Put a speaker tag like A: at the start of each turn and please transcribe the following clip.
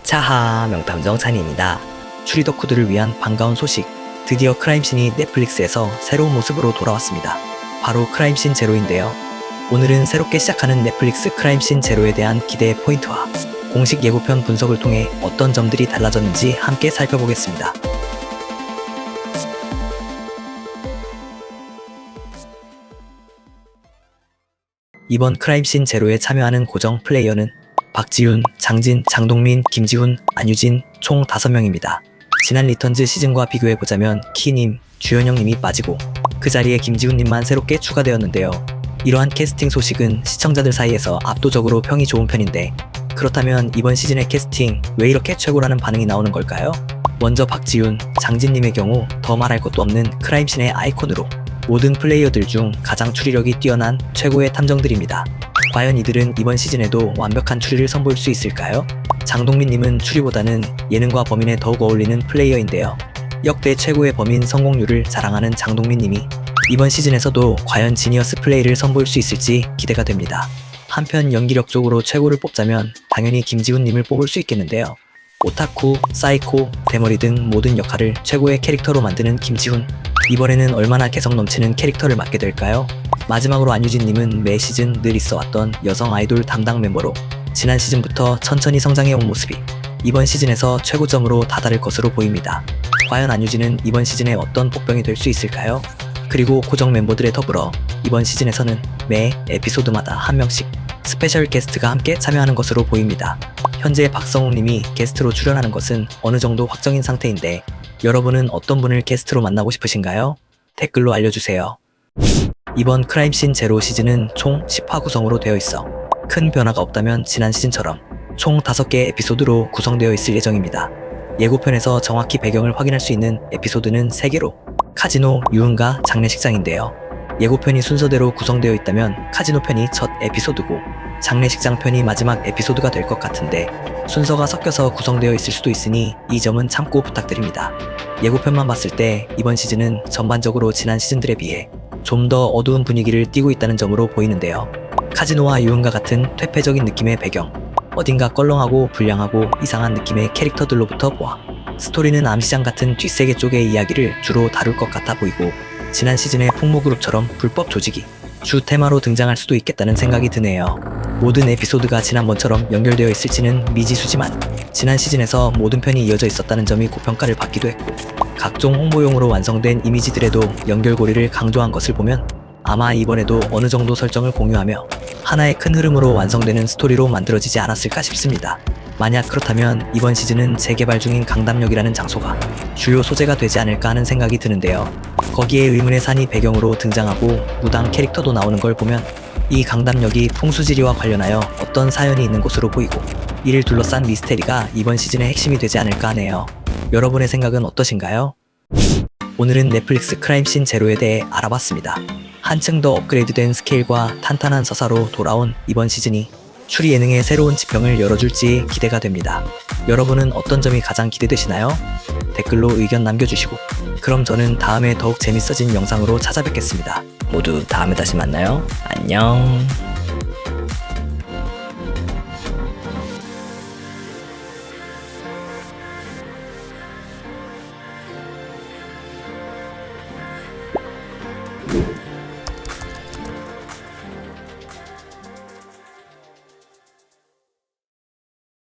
A: 차하, 명탐정 찬이입니다. 추리 덕후들을 위한 반가운 소식. 드디어 크라임씬이 넷플릭스에서 새로운 모습으로 돌아왔습니다. 바로 크라임씬 제로인데요. 오늘은 새롭게 시작하는 넷플릭스 크라임씬 제로에 대한 기대의 포인트와 공식 예고편 분석을 통해 어떤 점들이 달라졌는지 함께 살펴보겠습니다. 이번 크라임씬 제로에 참여하는 고정 플레이어는 박지윤, 장진, 장동민, 김지훈, 안유진 총 5명입니다. 지난 리턴즈 시즌과 비교해보자면 키님, 주현영님이 빠지고 그 자리에 김지훈님만 새롭게 추가되었는데요. 이러한 캐스팅 소식은 시청자들 사이에서 압도적으로 평이 좋은 편인데, 그렇다면 이번 시즌의 캐스팅 왜 이렇게 최고라는 반응이 나오는 걸까요? 먼저 박지윤, 장진님의 경우 더 말할 것도 없는 크라임씬의 아이콘으로 모든 플레이어들 중 가장 추리력이 뛰어난 최고의 탐정들입니다. 과연 이들은 이번 시즌에도 완벽한 추리를 선보일 수 있을까요? 장동민님은 추리보다는 예능과 범인에 더욱 어울리는 플레이어인데요. 역대 최고의 범인 성공률을 자랑하는 장동민님이 이번 시즌에서도 과연 지니어스 플레이를 선보일 수 있을지 기대가 됩니다. 한편 연기력 쪽으로 최고를 뽑자면 당연히 김지훈님을 뽑을 수 있겠는데요. 오타쿠, 사이코, 대머리 등 모든 역할을 최고의 캐릭터로 만드는 김지훈. 이번에는 얼마나 개성 넘치는 캐릭터를 맡게 될까요? 마지막으로 안유진님은 매 시즌 늘 있어왔던 여성 아이돌 담당 멤버로 지난 시즌부터 천천히 성장해온 모습이 이번 시즌에서 최고점으로 다다를 것으로 보입니다. 과연 안유진은 이번 시즌에 어떤 복병이 될 수 있을까요? 그리고 고정 멤버들에 더불어 이번 시즌에서는 매 에피소드마다 한 명씩 스페셜 게스트가 함께 참여하는 것으로 보입니다. 현재 박성욱님이 게스트로 출연하는 것은 어느 정도 확정인 상태인데, 여러분은 어떤 분을 게스트로 만나고 싶으신가요? 댓글로 알려주세요. 이번 크라임씬 제로 시즌은 총 10화 구성으로 되어 있어 큰 변화가 없다면 지난 시즌처럼 총 5개의 에피소드로 구성되어 있을 예정입니다. 예고편에서 정확히 배경을 확인할 수 있는 에피소드는 3개로 카지노, 유흥가, 장례식장인데요. 예고편이 순서대로 구성되어 있다면 카지노 편이 첫 에피소드고 장례식장 편이 마지막 에피소드가 될 것 같은데, 순서가 섞여서 구성되어 있을 수도 있으니 이 점은 참고 부탁드립니다. 예고편만 봤을 때 이번 시즌은 전반적으로 지난 시즌들에 비해 좀 더 어두운 분위기를 띠고 있다는 점으로 보이는데요. 카지노와 유흥가 같은 퇴폐적인 느낌의 배경, 어딘가 껄렁하고 불량하고 이상한 느낌의 캐릭터들로부터 보아 스토리는 암시장 같은 뒷세계 쪽의 이야기를 주로 다룰 것 같아 보이고, 지난 시즌의 풍모그룹처럼 불법 조직이 주 테마로 등장할 수도 있겠다는 생각이 드네요. 모든 에피소드가 지난번처럼 연결되어 있을지는 미지수지만 지난 시즌에서 모든 편이 이어져 있었다는 점이 고평가를 받기도 했고, 각종 홍보용으로 완성된 이미지들에도 연결고리를 강조한 것을 보면 아마 이번에도 어느 정도 설정을 공유하며 하나의 큰 흐름으로 완성되는 스토리로 만들어지지 않았을까 싶습니다. 만약 그렇다면 이번 시즌은 재개발 중인 강담역이라는 장소가 주요 소재가 되지 않을까 하는 생각이 드는데요. 거기에 의문의 산이 배경으로 등장하고 무당 캐릭터도 나오는 걸 보면 이 강담역이 풍수지리와 관련하여 어떤 사연이 있는 곳으로 보이고, 이를 둘러싼 미스테리가 이번 시즌의 핵심이 되지 않을까 하네요. 여러분의 생각은 어떠신가요? 오늘은 넷플릭스 크라임씬 제로에 대해 알아봤습니다. 한층 더 업그레이드된 스케일과 탄탄한 서사로 돌아온 이번 시즌이 추리 예능의 새로운 지평을 열어줄지 기대가 됩니다. 여러분은 어떤 점이 가장 기대되시나요? 댓글로 의견 남겨주시고, 그럼 저는 다음에 더욱 재밌어진 영상으로 찾아뵙겠습니다. 모두 다음에 다시 만나요. 안녕.